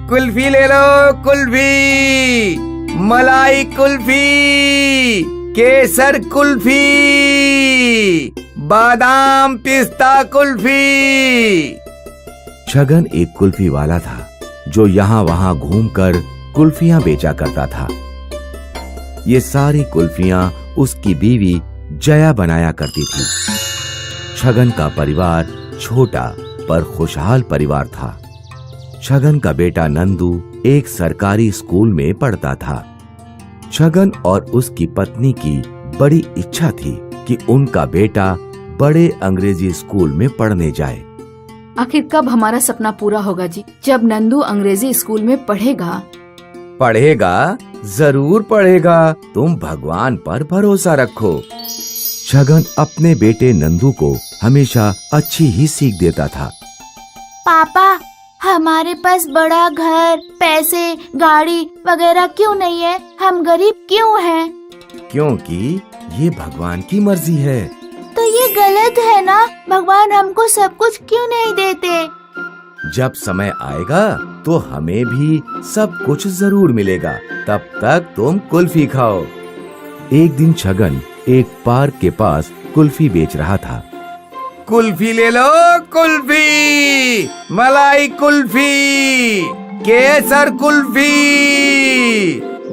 कुल्फी ले लो, कुल्फी, मलाई कुल्फी, केसर कुल्फी, बादाम पिस्ता कुल्फी। छगन एक कुल्फी वाला था जो यहाँ वहाँ घूमकर कुल्फियाँ बेचा करता था। ये सारी कुल्फियाँ उसकी बीवी जया बनाया करती थी। छगन का परिवार छोटा पर खुशहाल परिवार था। छगन का बेटा नंदू एक सरकारी स्कूल में पढ़ता था। छगन और उसकी पत्नी की बड़ी इच्छा थी कि उनका बेटा बड़े अंग्रेजी स्कूल में पढ़ने जाए। आखिर कब हमारा सपना पूरा होगा जी? जब नंदू अंग्रेजी स्कूल में पढ़ेगा। पढ़ेगा, जरूर पढ़ेगा। तुम भगवान पर भरोसा रखो। छगन अपने बेटे नंदू को हमेशा अच्छी ही सीख देता था। पापा, हमारे पास बड़ा घर, पैसे, गाड़ी वगैरह क्यों नहीं है? हम गरीब क्यों हैं? क्योंकि ये भगवान की मर्जी है। तो ये गलत है ना? भगवान हमको सब कुछ क्यों नहीं देते? जब समय आएगा तो हमें भी सब कुछ जरूर मिलेगा। तब तक तुम कुल्फी खाओ। एक दिन छगन एक पार्क के पास कुल्फी बेच रहा था। कुल्फी ले लो, कुल्फी, मलाई कुल्फी, केसर कुल्फी,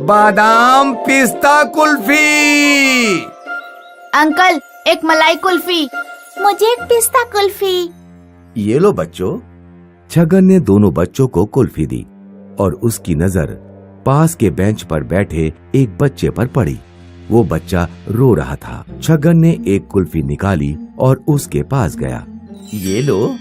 बादाम पिस्ता कुल्फी। अंकल, एक मलाई कुल्फी। मुझे एक पिस्ता कुल्फी। ये लो बच्चों। छगन ने दोनों बच्चों को कुल्फी दी और उसकी नजर पास के बेंच पर बैठे एक बच्चे पर पड़ी। वो बच्चा रो रहा था। छगन ने एक कुल्फी निकाली और उसके पास गया। ये लो।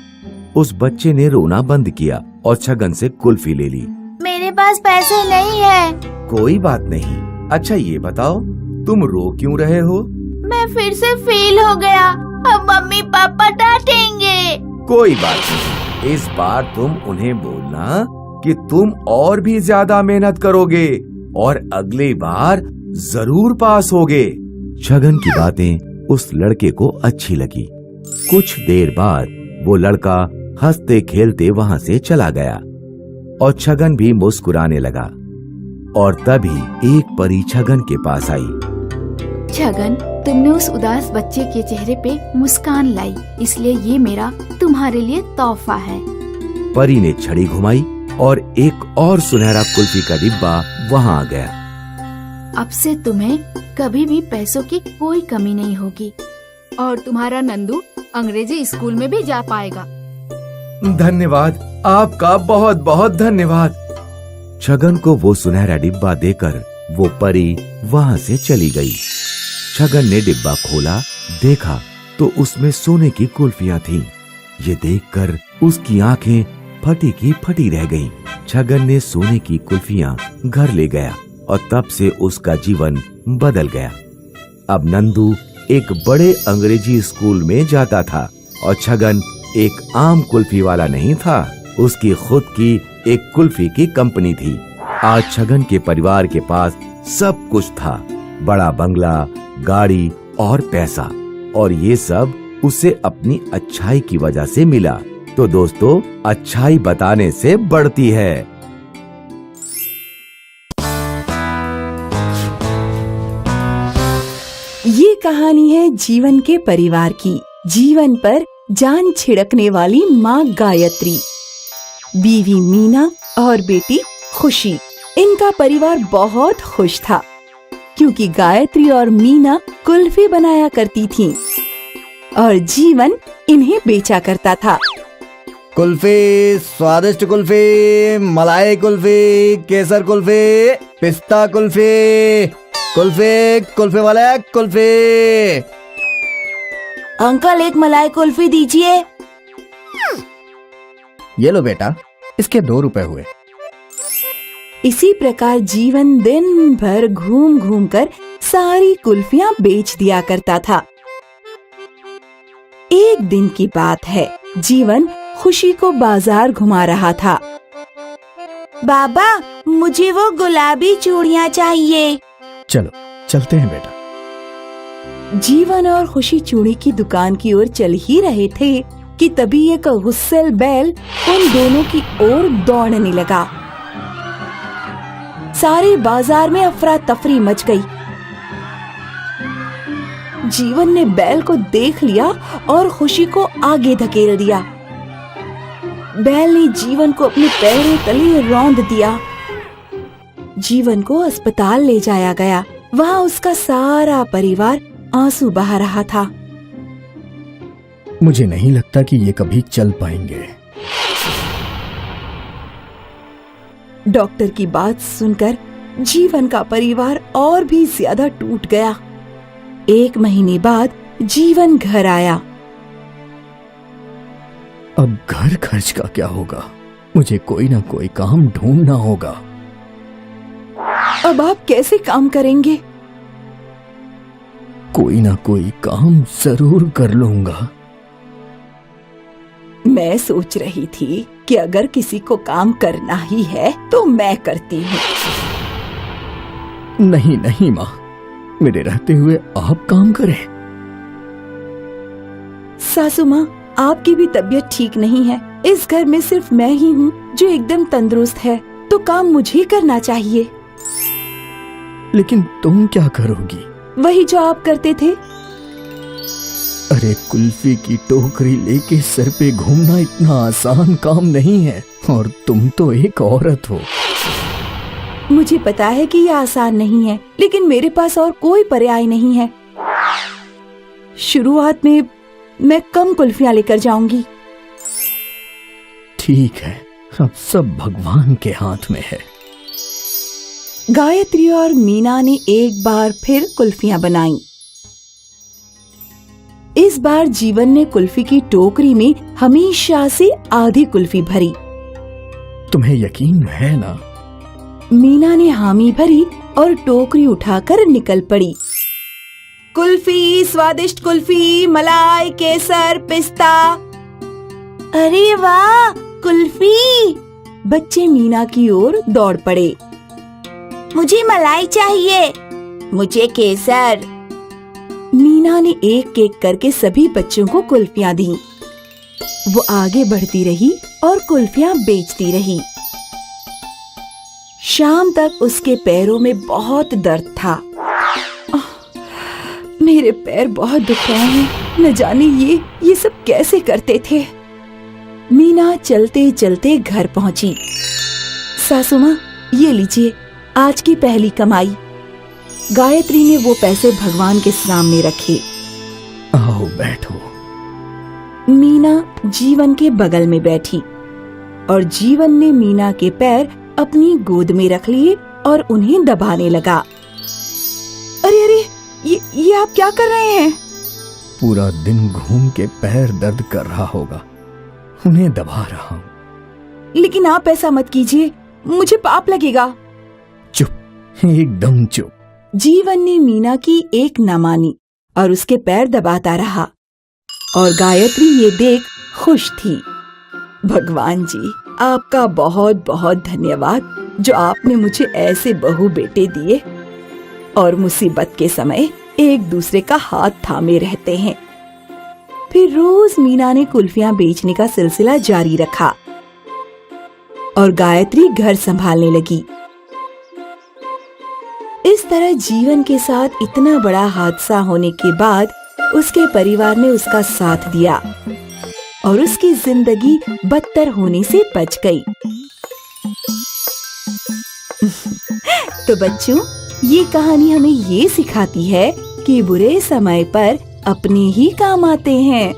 उस बच्चे ने रोना बंद किया और छगन से कुल्फी ले ली। मेरे पास पैसे नहीं है। कोई बात नहीं। अच्छा ये बताओ, तुम रो क्यों रहे हो? मैं फिर से फेल हो गया। अब मम्मी पापा डांटेंगे। कोई बात नहीं। इस बार तुम उन्हें बोलना कि तुम और भी ज्यादा मेहनत करोगे और अगली बार जरूर पास होगे। छगन की बातें उस लड़के को अच्छी लगी। कुछ देर बाद वो लड़का हंसते खेलते वहाँ से चला गया और छगन भी मुस्कुराने लगा। और तभी एक परी छगन के पास आई। छगन, तुमने उस उदास बच्चे के चेहरे पे मुस्कान लाई, इसलिए ये मेरा तुम्हारे लिए तोहफा है। परी ने छड़ी घुमाई और एक और सुनहरा कुल्फी का डिब्बा वहाँ आ गया। अब से तुम्हें कभी भी पैसों की कोई कमी नहीं होगी और तुम्हारा नंदू अंग्रेजी स्कूल में भी जा पाएगा। धन्यवाद, आपका बहुत बहुत धन्यवाद। छगन को वो सुनहरा डिब्बा देकर वो परी वहाँ से चली गई। छगन ने डिब्बा खोला, देखा तो उसमें सोने की कुल्फियाँ थीं। ये देखकर उसकी आंखें फटी की फटी रह गईं। छगन ने सोने की कुल्फियाँ घर ले गया और तब से उसका जीवन बदल गया। अब नंदू एक बड़े अंग्रेजी स्कूल में जाता था और छगन एक आम कुल्फी वाला नहीं था। उसकी खुद की एक कुल्फी की कंपनी थी। आज छगन के परिवार के पास सब कुछ था, बड़ा बंगला, गाड़ी और पैसा, और ये सब उसे अपनी अच्छाई की वजह से मिला। तो दोस्तों, अच्छाई बताने से बढ़ती है। ये कहानी है जीवन के परिवार की। जीवन पर जान छिड़कने वाली माँ गायत्री, बीवी मीना और बेटी खुशी। इनका परिवार बहुत खुश था क्योंकि गायत्री और मीना कुल्फी बनाया करती थीं और जीवन इन्हें बेचा करता था। कुल्फी, स्वादिष्ट कुल्फी, मलाई कुल्फी, केसर कुल्फी, पिस्ता कुल्फी, कुल्फी, कुल्फी वाले कुल्फी। अंकल, एक मलाई कुल्फी दीजिए। ये लो बेटा, इसके 2 रुपए हुए। इसी प्रकार जीवन दिन भर घूम घूम कर सारी कुल्फियां बेच दिया करता था। एक दिन की बात है, जीवन खुशी को बाजार घुमा रहा था। बाबा, मुझे वो गुलाबी चूड़ियाँ चाहिए। चलो चलते हैं बेटा। जीवन और खुशी चूड़ी की दुकान की ओर चल ही रहे थे कि तभी एक गुस्सैल बैल उन दोनों की ओर दौड़ने लगा। सारे बाजार में अफरा तफरी मच गई। जीवन ने बैल को देख लिया और खुशी को आगे धकेल दिया। बैल ने जीवन को अपने पैरों तले रौंद दिया। जीवन को अस्पताल ले जाया गया। वहाँ उसका सारा परिवार आंसू बहा रहा था। मुझे नहीं लगता कि ये कभी चल पाएंगे। डॉक्टर की बात सुनकर जीवन का परिवार और भी ज्यादा टूट गया। 1 महीने बाद जीवन घर आया। अब घर खर्च का क्या होगा? मुझे कोई ना कोई काम ढूंढना होगा। अब आप कैसे काम करेंगे? कोई ना कोई काम जरूर कर लूंगा। मैं सोच रही थी कि अगर किसी को काम करना ही है तो मैं करती हूँ। नहीं नहीं माँ, मेरे रहते हुए आप काम करें। सासू माँ, आपकी भी तबीयत ठीक नहीं है। इस घर में सिर्फ मैं ही हूँ जो एकदम तंदुरुस्त है, तो काम मुझे करना चाहिए। लेकिन तुम क्या करोगी? वही जो आप करते थे। अरे कुल्फी की टोकरी लेके सर पे घूमना इतना आसान काम नहीं है, और तुम तो एक औरत हो। मुझे पता है कि यह आसान नहीं है, लेकिन मेरे पास और कोई पर्याय नहीं है। शुरुआत में मैं कम कुल्फियां लेकर जाऊंगी। ठीक है, अब सब भगवान के हाथ में है। गायत्री और मीना ने एक बार फिर कुल्फियां बनाई। इस बार जीवन ने कुल्फी की टोकरी में हमेशा से आधी कुल्फी भरी। तुम्हें यकीन है ना? मीना ने हामी भरी और टोकरी उठाकर निकल पड़ी। कुल्फी, स्वादिष्ट कुल्फी, मलाई, केसर, पिस्ता। अरे वाह, कुल्फी! बच्चे मीना की ओर दौड़ पड़े। मुझे मलाई चाहिए। मुझे केसर। मीना ने एक एक करके सभी बच्चों को कुल्फियां दी। वो आगे बढ़ती रही और कुल्फियां बेचती रही। शाम तक उसके पैरों में बहुत दर्द था। मेरे पैर बहुत दुख रहे हैं। न जाने ये सब कैसे करते थे। मीना चलते चलते घर पहुंची। सासू माँ, ये लीजिए आज की पहली कमाई। गायत्री ने वो पैसे भगवान के सामने रखे। आओ बैठो। मीना जीवन के बगल में बैठी और जीवन ने मीना के पैर अपनी गोद में रख लिए और उन्हें दबाने लगा। अरे अरे, ये आप क्या कर रहे हैं? पूरा दिन घूम के पैर दर्द कर रहा होगा, उन्हें दबा रहा हूँ। लेकिन आप ऐसा मत कीजिए, मुझे पाप लगेगा। चुप, एकदम चुप। जीवन ने मीना की एक न मानी और उसके पैर दबाता रहा, और गायत्री ये देख खुश थी। भगवान जी, आपका बहुत बहुत धन्यवाद जो आपने मुझे ऐसे बहू बेटे दिए और मुसीबत के समय एक दूसरे का हाथ थामे रहते हैं। फिर रोज मीना ने कुल्फियां बेचने का सिलसिला जारी रखा और गायत्री घर संभालने लगी। इस तरह जीवन के साथ इतना बड़ा हादसा होने के बाद उसके परिवार ने उसका साथ दिया और उसकी जिंदगी बदतर होने से बच गई। तो बच्चों, ये कहानी हमें ये सिखाती है कि बुरे समय पर अपने ही काम आते हैं।